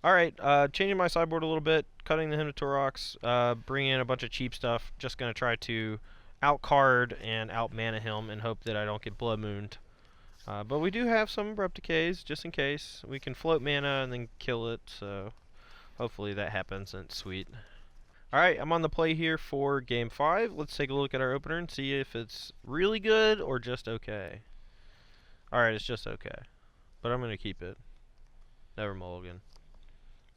Alright, changing my sideboard a little bit, cutting the Himnotorox, bringing in a bunch of cheap stuff. Just going to try to out-card and out-mana him and hope that I don't get Blood Mooned. But we do have some Abrupt Decays, just in case. We can float mana and then kill it, so hopefully that happens and it's sweet. Alright, I'm on the play here for Game 5. Let's take a look at our opener and see if it's really good or just okay. Alright, it's just okay. But I'm going to keep it. Never mulligan.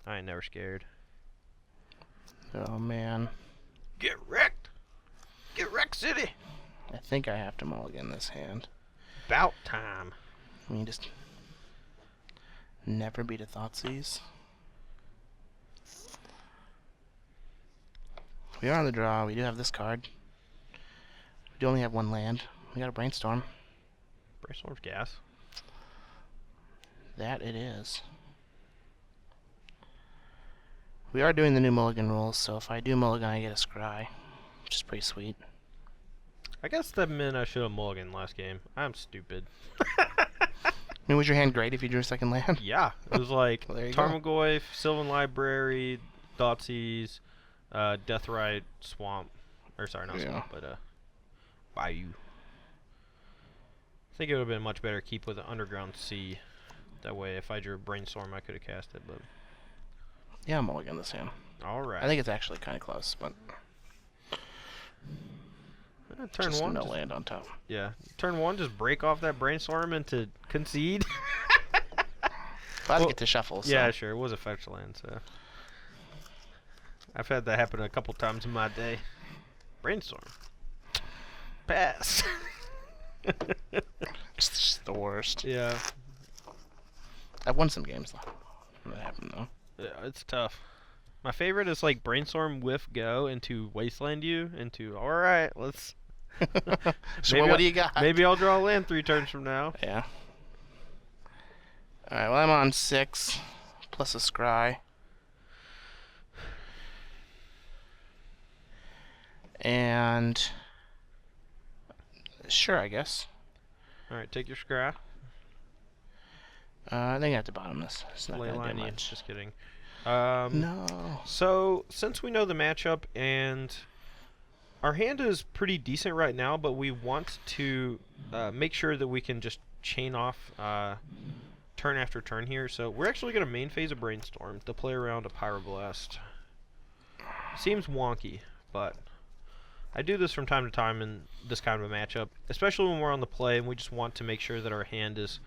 I ain't never scared. Oh man. Get wrecked! Get wrecked, City! I think I have to mulligan this hand. About time. I mean, just never beat a Thoughtseize. We are on the draw. We do have this card. We do only have one land. We got a Brainstorm. Brainstorm's gas. That it is. We are doing the new mulligan rules, so if I do mulligan, I get a scry, which is pretty sweet. I guess that meant I should have mulliganed last game. I'm stupid. I mean, was your hand great if you drew a second land? Yeah, it was like Well, there you Tarmogoyf, Sylvan Library, Thoughtseize, Deathrite, Swamp, or sorry, not Yeah. Swamp, but Bayou. I think it would have been much better to keep with an Underground Sea. That way, if I drew a Brainstorm, I could have cast it, but... Yeah, I'm mulligan this hand. Alright. I think it's actually kind of close, but... Turn just one, no just, land on top. yeah. Turn one, just break off that Brainstorm into concede. Glad to get to shuffle, so. Yeah, sure. It was a fetch land, so... I've had that happen a couple times in my day. Brainstorm. Pass. It's just the worst. Yeah. I've won some games when that happened, though. Yeah, it's tough. My favorite is like Brainstorm, Whiff, Go into Wasteland you into, alright, let's... So what do you got? Maybe I'll draw a land 3 turns from now. Yeah. Alright, well I'm on 6, plus a scry. And... Sure, I guess. Alright, take your scry. I think I have to bottom this. It's not Ley gonna line do you. much. Just kidding. No. So, since we know the matchup and our hand is pretty decent right now, but we want to make sure that we can just chain off turn after turn here. So, we're actually going to main phase a Brainstorm to play around a Pyroblast. Seems wonky, but I do this from time to time in this kind of a matchup, especially when we're on the play and we just want to make sure that our hand is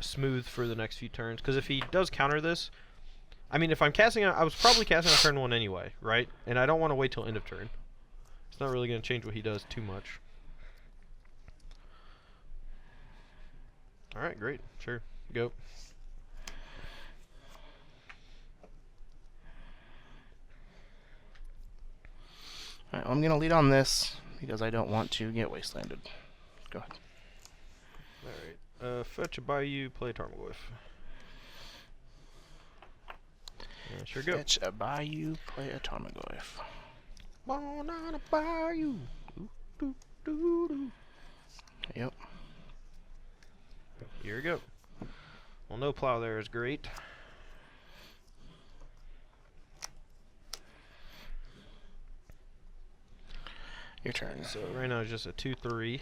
smooth for the next few turns. Because if he does counter this, I mean, if I'm casting I was probably casting on turn 1 anyway, right? And I don't want to wait till end of turn. It's not really going to change what he does too much. Alright, great. Sure. Go. Alright, well, I'm going to lead on this because I don't want to get wastelanded. Go ahead. Alright. Fetch a Bayou, play Tarmogoyf. Sure go. Fetch a Bayou, play a Tarmogoyf. Born on a Bayou. Doo, doo, doo. Yep. Here we go. Well, no plow there is great. Your turn. So right now it's just a 2/3.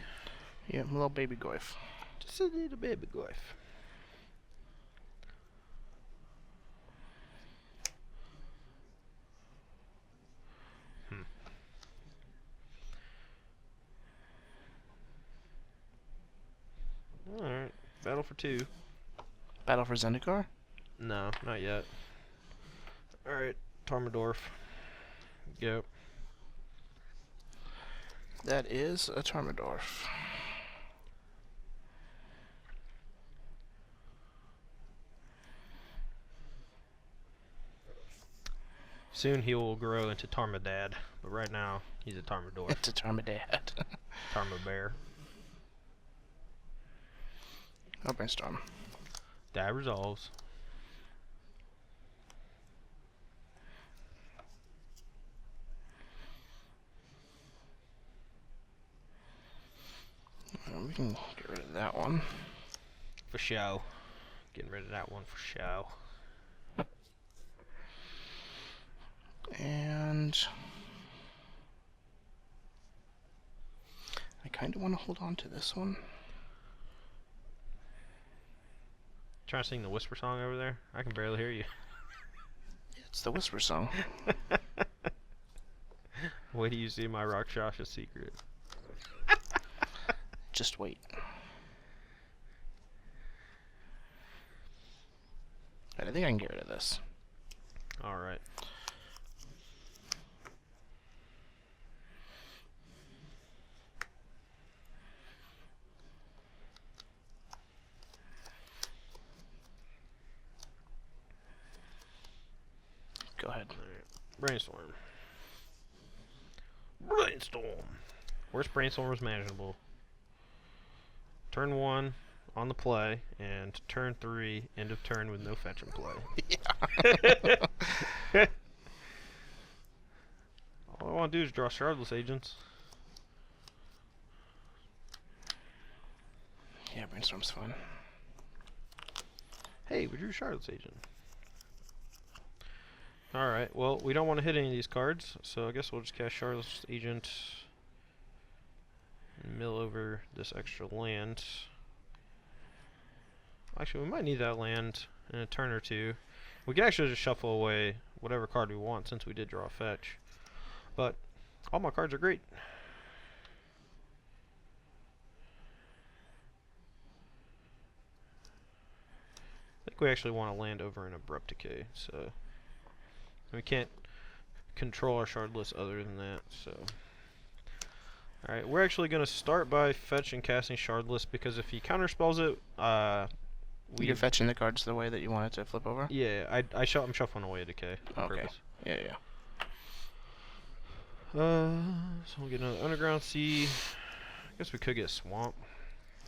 Yeah, a little baby Goyf. Just a little baby Goyf. Alright, battle for 2. Battle for Zendikar? No, not yet. Alright, Tarmadorf. Go. That is a Tarmadorf. Soon he will grow into Tarmadad, but right now he's a Tarmadorf. It's a Tarmadad. Tarmabear. Oh, Brainstorm. That resolves. We can get rid of that one. For show. Getting rid of that one for show. And I kind of want to hold on to this one. Trying to sing the whisper song over there? I can barely hear you. It's the whisper song. Wait till you see my Rakshasa secret. Just wait. I think I can get rid of this. Alright. Go ahead. Brainstorm. Brainstorm. Worst brainstorm was manageable. Turn 1 on the play, and turn 3 end of turn with no fetch and play. Yeah. All I want to do is draw Shardless agents. Yeah, brainstorm's fun. Hey, we drew Shardless agent. Alright, well, we don't want to hit any of these cards, so I guess we'll just cast Shardless agent and mill over this extra land. Actually, we might need that land in a turn or two. We can actually just shuffle away whatever card we want since we did draw a fetch. But all my cards are great. I think we actually want to land over an Abrupt Decay, so we can't control our Shardless other than that, so. Alright, we're actually going to start by fetch and casting Shardless, because if he counterspells it, You're fetching the cards the way that you want it to flip over? Yeah, I'm shuffling away a Decay on Okay. purpose. Yeah. So we'll get another Underground Sea. I guess we could get Swamp.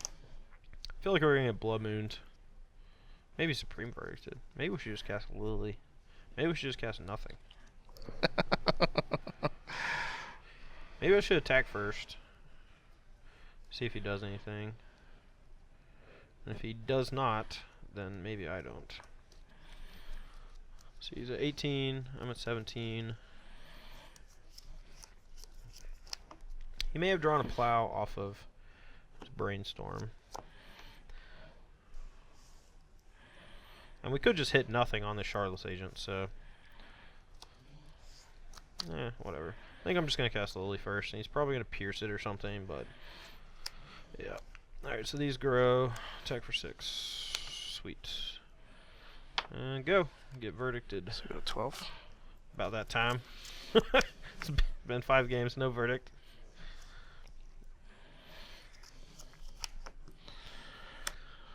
I feel like we're going to get Blood Mooned. Maybe Supreme Verdicted. Maybe we should just cast Lily. Maybe we should just cast nothing. Maybe I should attack first. See if he does anything. And if he does not, then maybe I don't. So he's at 18, I'm at 17. He may have drawn a plow off of his Brainstorm. And we could just hit nothing on the Shardless agent, so whatever. I think I'm just going to cast Lily first, and he's probably going to pierce it or something, but yeah. Alright, so these grow. Attack for 6. Sweet. And go. Get verdicted. So go to 12. About that time. It's been 5 games, no verdict.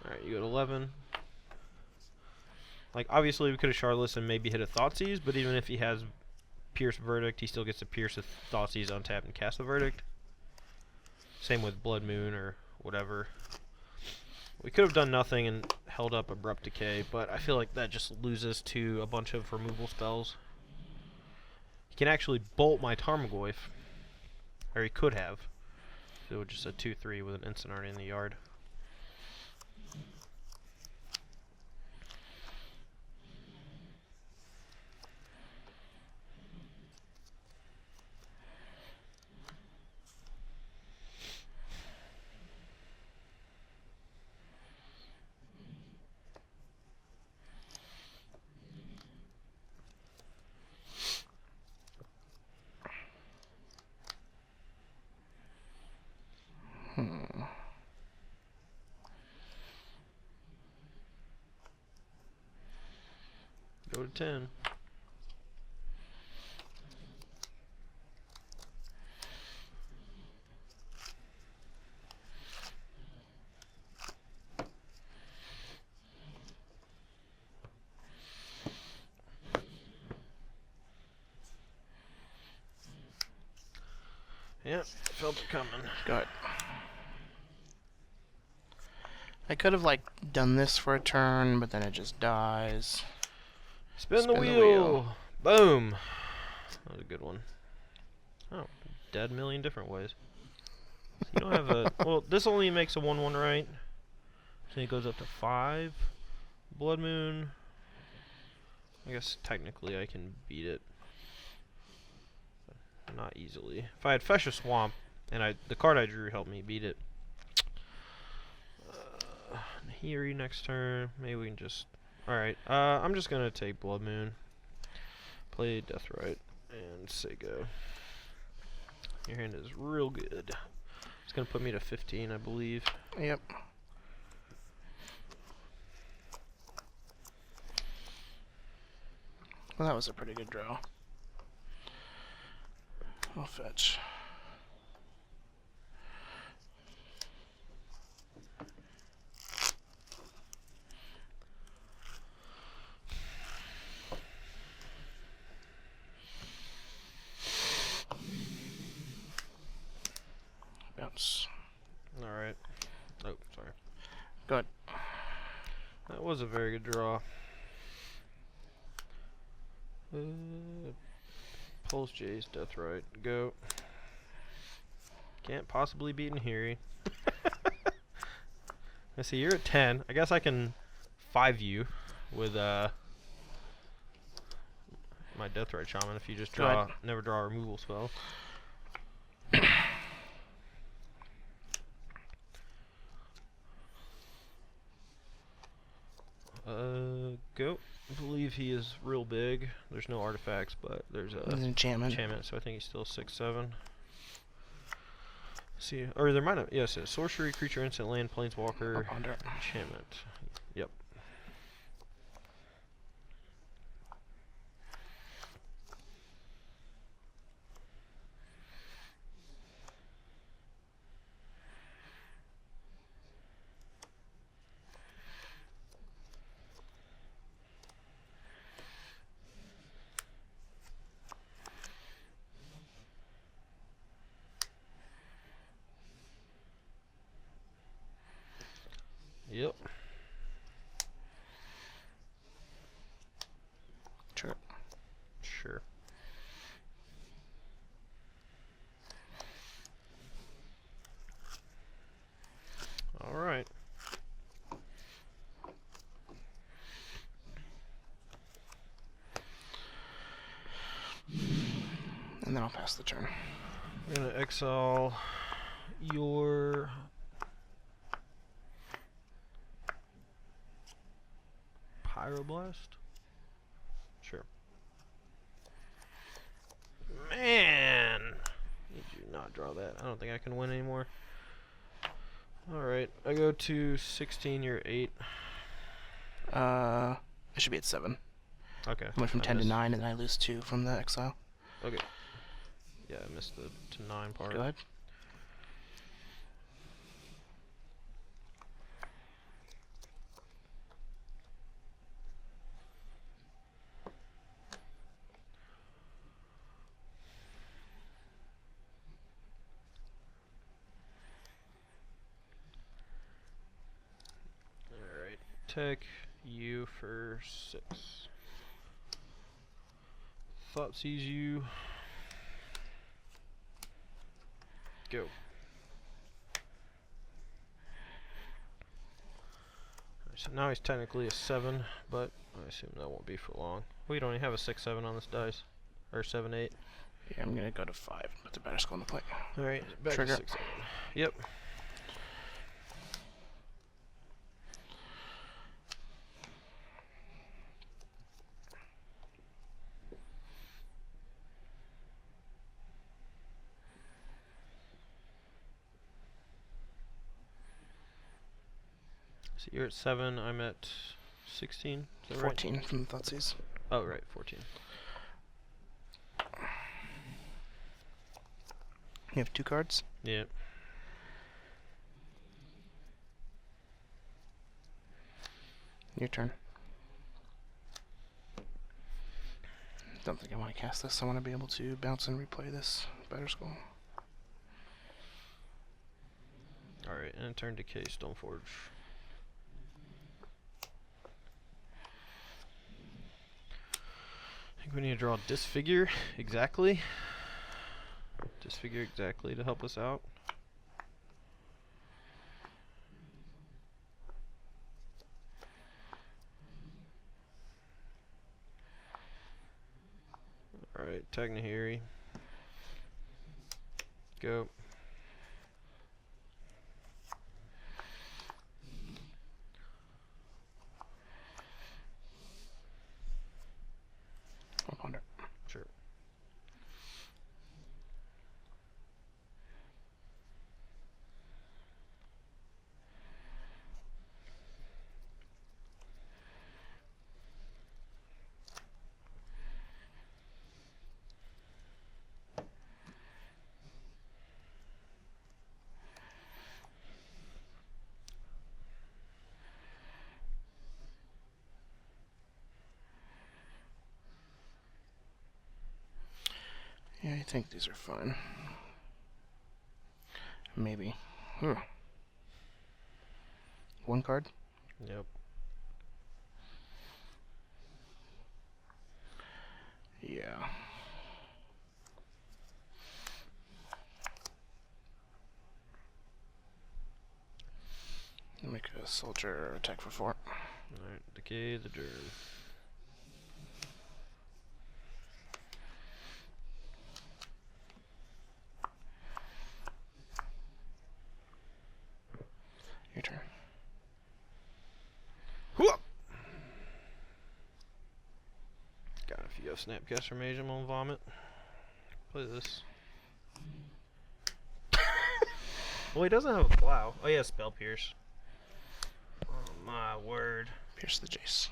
Alright, you go to 11. Like, obviously we could have Shardless and maybe hit a Thoughtseize, but even if he has Pierce Verdict, he still gets to Pierce a Thoughtseize, untap, and cast the Verdict. Same with Blood Moon or whatever. We could have done nothing and held up Abrupt Decay, but I feel like that just loses to a bunch of removal spells. He can actually bolt my Tarmogoyf. Or he could have. So it would just a 2-3 with an instant already in the yard. Go to 10. Yep, felt it coming. Go ahead. I could have, like, done this for a turn, but then it just dies. Spin the wheel! Boom! That was a good one. Oh, dead a million different ways. So you don't have a... Well, this only makes a 1-1, right? So it goes up to 5. Blood Moon. I guess technically I can beat it. not easily. If I had Fesha Swamp, and the card I drew helped me beat it. Nahiri next turn. Maybe we can just... Alright, I'm just gonna take Blood Moon. Play Deathrite, and say go. Your hand is real good. It's gonna put me to 15, I believe. Yep. Well, that was a pretty good draw. I'll fetch. Bounce. Alright. Oh, sorry. Go ahead. That was a very good draw. Pulse Jace, Deathrite, go. Can't possibly beat Nahiri. I see you're at 10. I guess I can 5 you with my Deathrite Shaman if you just draw, never draw a removal spell. Go. I believe he is real big. There's no artifacts, but there's a enchantment, so I think he's still 6/7. See, or there might not. Yes, it's sorcery, creature, instant, land, planeswalker, enchantment. Yep. Yep. Sure. Sure. All right. And then I'll pass the turn. I'm gonna exile your Pyroblast? Sure. Man! Did you not draw that? I don't think I can win anymore. Alright, I go to 16, you're 8. I should be at 7. Okay. I went from 10 to 9, and then I lose 2 from the exile. Okay. Yeah, I missed the to 9 part. Go ahead. Alright, take you for 6. Thought sees you. Go. So now he's technically a 7, but I assume that won't be for long. We don't even have a 6/7 on this dice, or 7/8. Yeah, I'm gonna go to 5. Put the better skull on the plate. All right, back Trigger. to 6/7. Yep. So you're at 7. I'm at 16. Is that 14 right? from the Thoughtseize. Oh, right, 14. You have 2 cards? Yeah. Your turn. Don't think I want to cast this. I want to be able to bounce and replay this better skull. Alright, and turn decay Stoneforge. I think we need to draw Disfigure exactly. Disfigure exactly to help us out. Alright, Tag Nahiri. Go. I'll ponder. Sure. Yeah, I think these are fine. Maybe. One card? Yep. Yeah. Make a soldier attack for 4. Alright, decay the germ. Your turn. Whoop! Got if you go Snapcaster Mage, I'm gonna vomit. Play this. Well, he doesn't have a plow. Oh, yeah, Spell Pierce. Oh, my word. Pierce the Jace.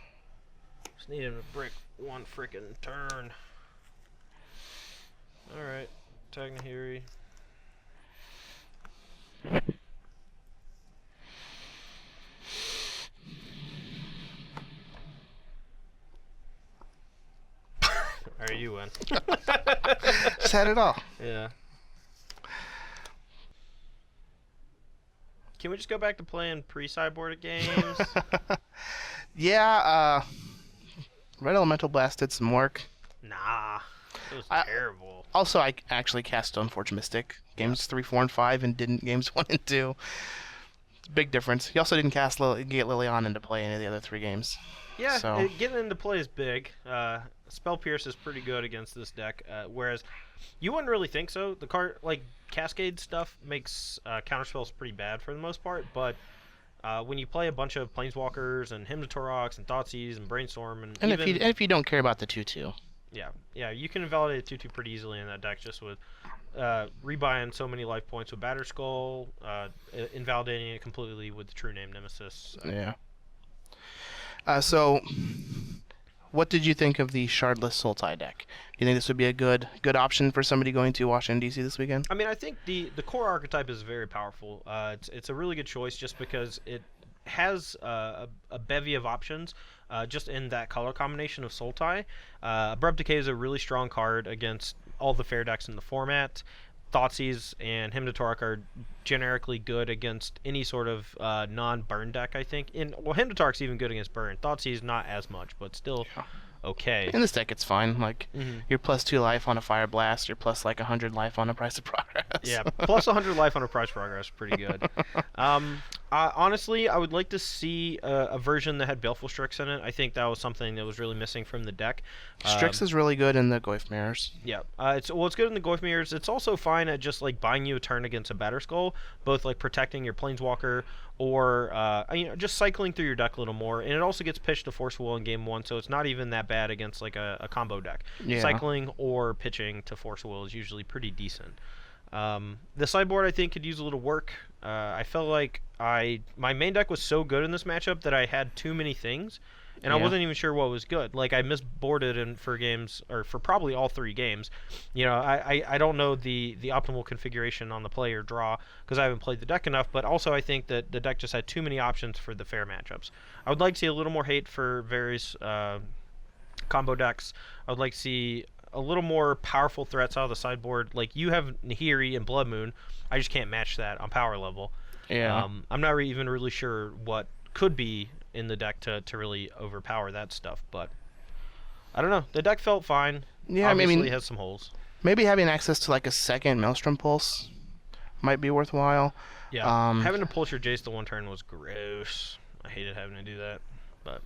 Just need him to brick one frickin' turn. Alright, tag Nahiri. Alright, you win. Said it all. Yeah. Can we just go back to playing pre-sideboarded games? Yeah, Red Elemental Blast did some work. Nah. It was terrible. Also, I actually cast Stoneforge Mystic. Games 3, 4, and 5, and didn't games 1 and 2. It's a big difference. He also didn't get Liliana into play any of the other 3 games. Yeah, So. Getting into play is big. Spell Pierce is pretty good against this deck, whereas you wouldn't really think so. The card, like Cascade stuff, makes counterspells pretty bad for the most part, but when you play a bunch of Planeswalkers and Hymn to Torox and Thoughtseize and Brainstorm and even, if you don't care about the 2/2. yeah, you can invalidate a 2/2 pretty easily in that deck just with rebuying so many life points with Batterskull, invalidating it completely with the True Name Nemesis. Yeah. So, what did you think of the Shardless Sultai deck? Do you think this would be a good option for somebody going to Washington, D.C. this weekend? I mean, I think the core archetype is very powerful. It's a really good choice just because it has a bevy of options just in that color combination of Sultai. Abrupt Decay is a really strong card against all the fair decks in the format. Thoughtseize and Hymn to Torox are generically good against any sort of non-burn deck, I think. Hymn to Torox even good against burn. Thoughtseize not as much, but still okay. In this deck, it's fine. Like, you're +2 life on a Fire Blast, you're plus like 100 life on a Price of Progress. Yeah, plus 100 life on a Price of Progress, pretty good. Honestly, I would like to see a version that had Baleful Strix in it. I think that was something that was really missing from the deck. Strix is really good in the Goyf Mirrors. Yeah, it's good in the Goyf Mirrors. It's also fine at just like buying you a turn against a Batterskull, both like protecting your Planeswalker or just cycling through your deck a little more. And it also gets pitched to Force Will in game 1, so it's not even that bad against like a combo deck. Yeah. Cycling or pitching to Force Will is usually pretty decent. The sideboard I think could use a little work. I felt like my main deck was so good in this matchup that I had too many things, and I wasn't even sure what was good. Like I misboarded for games, or for probably all 3 games. You know, I don't know the optimal configuration on the play or draw because I haven't played the deck enough. But also I think that the deck just had too many options for the fair matchups. I would like to see a little more hate for various combo decks. I would like to see a little more powerful threats out of the sideboard. Like you have Nahiri and Blood Moon. I just can't match that on power level. Yeah. I'm not even really sure what could be in the deck to really overpower that stuff, but I don't know. The deck felt fine. Yeah, Obviously, I mean, it has some holes. Maybe having access to like a second Maelstrom Pulse might be worthwhile. Yeah, having to pulse your Jace the one turn was gross. I hated having to do that, but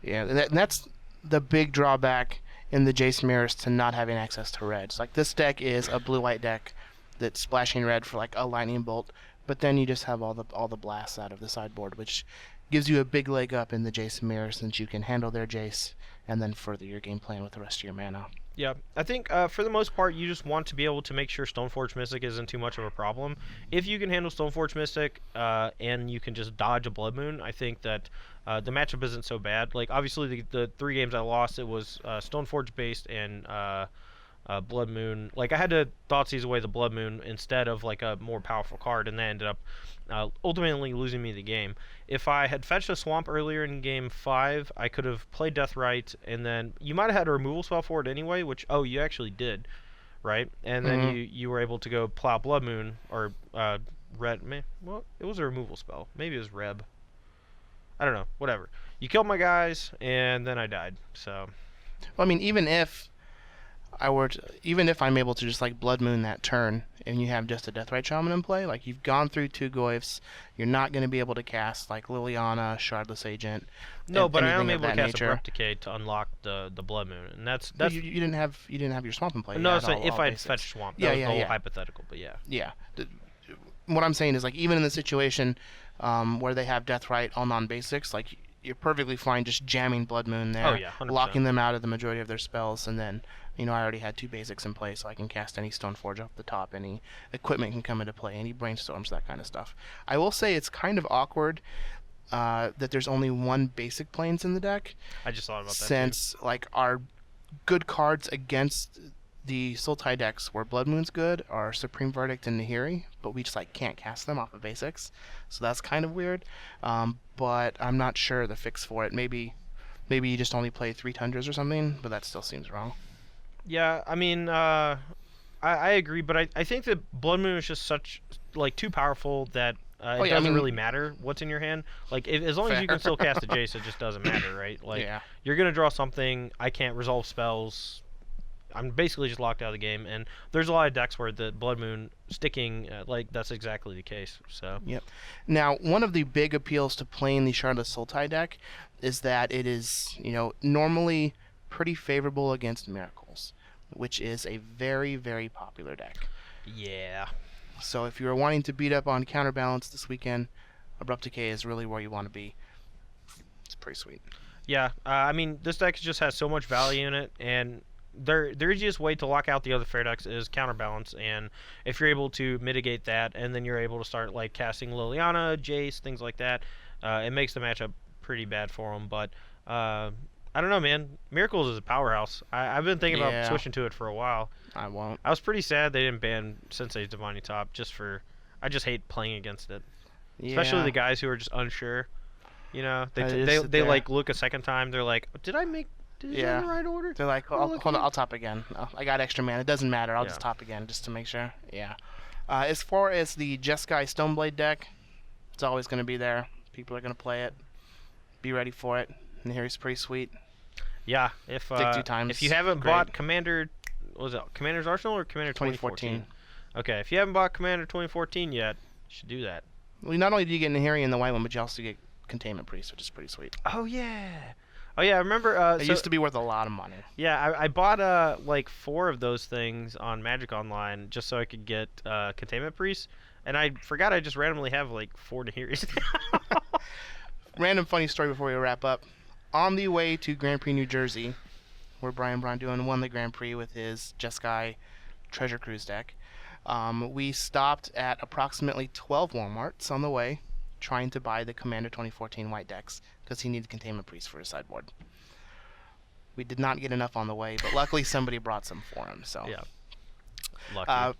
yeah, that's the big drawback in the Jace Mirrors to not having access to reds. Like this deck is a blue-white deck that's splashing red for like a lightning bolt, but then you just have all the blasts out of the sideboard, which gives you a big leg up in the Jace and Mirror since you can handle their Jace and then further your game plan with the rest of your mana. Yeah, I think for the most part, you just want to be able to make sure Stoneforge Mystic isn't too much of a problem. If you can handle Stoneforge Mystic and you can just dodge a Blood Moon, I think that the matchup isn't so bad. Like, obviously, the 3 games I lost, it was Stoneforge based and Blood Moon. Like, I had to Thoughtseize away the Blood Moon instead of like a more powerful card, and that ended up ultimately losing me the game. If I had fetched a Swamp earlier in game 5, I could have played Deathrite, and then you might have had a removal spell for it anyway, which, oh, you actually did, right? And then you were able to go plow Blood Moon, or Red, well, it was a removal spell. Maybe it was Reb. I don't know, whatever. You killed my guys, and then I died, so. Well, I mean, even if I'm able to just like Blood Moon that turn, and you have just a Deathrite Shaman in play, like you've gone through 2 Goyfs, you're not going to be able to cast like Liliana, Shardless Agent. No, but I am able to cast nature. Abrupt Decay to unlock the Blood Moon, and that's you didn't have your Swamp in play. No, so if I had fetched Swamp, that was the whole hypothetical, but yeah. Yeah. What I'm saying is, like, even in the situation where they have Deathrite all non-basics, like, you're perfectly fine just jamming Blood Moon there, oh, yeah, 100%. locking them out of the majority of their spells, and then, I already had 2 basics in play, so I can cast any Stoneforge off the top, any equipment can come into play, any Brainstorms, that kind of stuff. I will say it's kind of awkward that there's only 1 basic Plains in the deck. I just thought about that, since, like, our good cards against the Sultai decks where Blood Moon's good are Supreme Verdict and Nahiri, but we just like can't cast them off of basics, so that's kind of weird. But I'm not sure the fix for it. Maybe you just only play 3 Tundras or something, but that still seems wrong. Yeah, I mean, I agree, but I think that Blood Moon is just too powerful that it doesn't really matter what's in your hand. Like, as long as you can still cast a Jace, it just doesn't matter, right? Like, you're gonna draw something. I can't resolve spells. I'm basically just locked out of the game, and there's a lot of decks where the Blood Moon sticking, like, that's exactly the case. So. Yep. Now, one of the big appeals to playing the Shardless Sultai deck is that it is, normally pretty favorable against Miracles, which is a very, very popular deck. Yeah. So if you're wanting to beat up on Counterbalance this weekend, Abrupt Decay is really where you want to be. It's pretty sweet. Yeah. I mean, this deck just has so much value in it, and the easiest way to lock out the other fair decks is Counterbalance, and if you're able to mitigate that, and then you're able to start like casting Liliana, Jace, things like that, it makes the matchup pretty bad for them. But I don't know, man. Miracles is a powerhouse. I've been thinking about switching to it for a while. I won't. I was pretty sad they didn't ban Sensei's Divine Top I just hate playing against it, especially the guys who are just unsure. They like look a second time. They're like, did I make? Is that in the right order? They're like, hold on, I'll top again. Oh, I got extra mana. It doesn't matter. I'll just top again just to make sure. Yeah. As far as the Jeskai Stoneblade deck, it's always going to be there. People are going to play it. Be ready for it. And here's pretty sweet. Yeah. If you haven't bought Commander's Arsenal or Commander 2014? Okay. If you haven't bought Commander 2014 yet, you should do that. Well, not only do you get Nahiri in the white one, but you also get Containment Priest, which is pretty sweet. Oh, yeah. Oh yeah, I remember. It used to be worth a lot of money. Yeah, I bought like 4 of those things on Magic Online just so I could get Containment Priest, and I forgot I just randomly have like 4 Nahiris. Random funny story before we wrap up. On the way to Grand Prix New Jersey, where Brian Braun won the Grand Prix with his Jeskai Treasure Cruise deck, we stopped at approximately 12 Walmarts on the way, trying to buy the Commander 2014 white decks because he needed Containment Priest for his sideboard. We did not get enough on the way, but luckily somebody brought some for him. So yeah, lucky.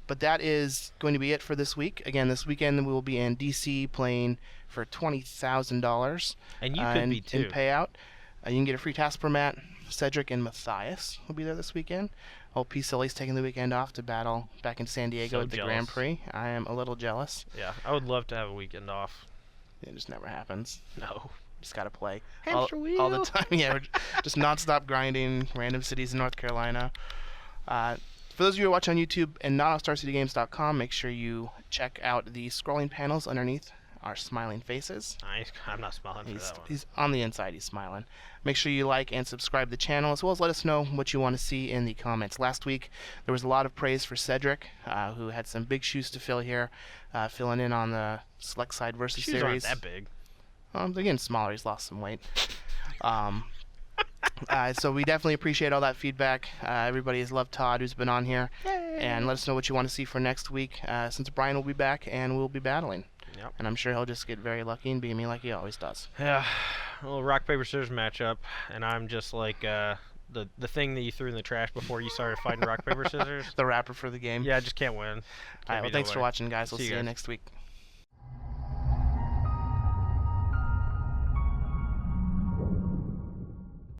But that is going to be it for this week. Again, this weekend we will be in DC playing for $20,000. And you could be too. In payout. You can get a free Tasper mat. Cedric and Matthias will be there this weekend. Old P. Silly's taking the weekend off to battle back in San Diego at the Grand Prix. I am a little jealous. Yeah, I would love to have a weekend off. It just never happens. No. Just gotta play Hamster wheel. all the time. Yeah, we're just non-stop grinding random cities in North Carolina. For those of you who are watching on YouTube and not on StarCityGames.com, make sure you check out the scrolling panels underneath our smiling faces. I'm not smiling for that one. He's on the inside, he's smiling. Make sure you like and subscribe to the channel, as well as let us know what you want to see in the comments. Last week, there was a lot of praise for Cedric, who had some big shoes to fill here, filling in on the Select Side versus Shoes series. aren't that big. They're getting smaller. He's lost some weight. So we definitely appreciate all that feedback. Everybody has loved Todd, who's been on here. Yay. And let us know what you want to see for next week, since Brian will be back and we'll be battling. Yep. And I'm sure he'll just get very lucky and beat me like he always does. Yeah, a little rock paper scissors matchup, and I'm just like the thing that you threw in the trash before you started fighting rock paper scissors. The wrapper for the game. Yeah, I just can't win. All right, well, thanks for watching, guys. We'll see you guys. next week.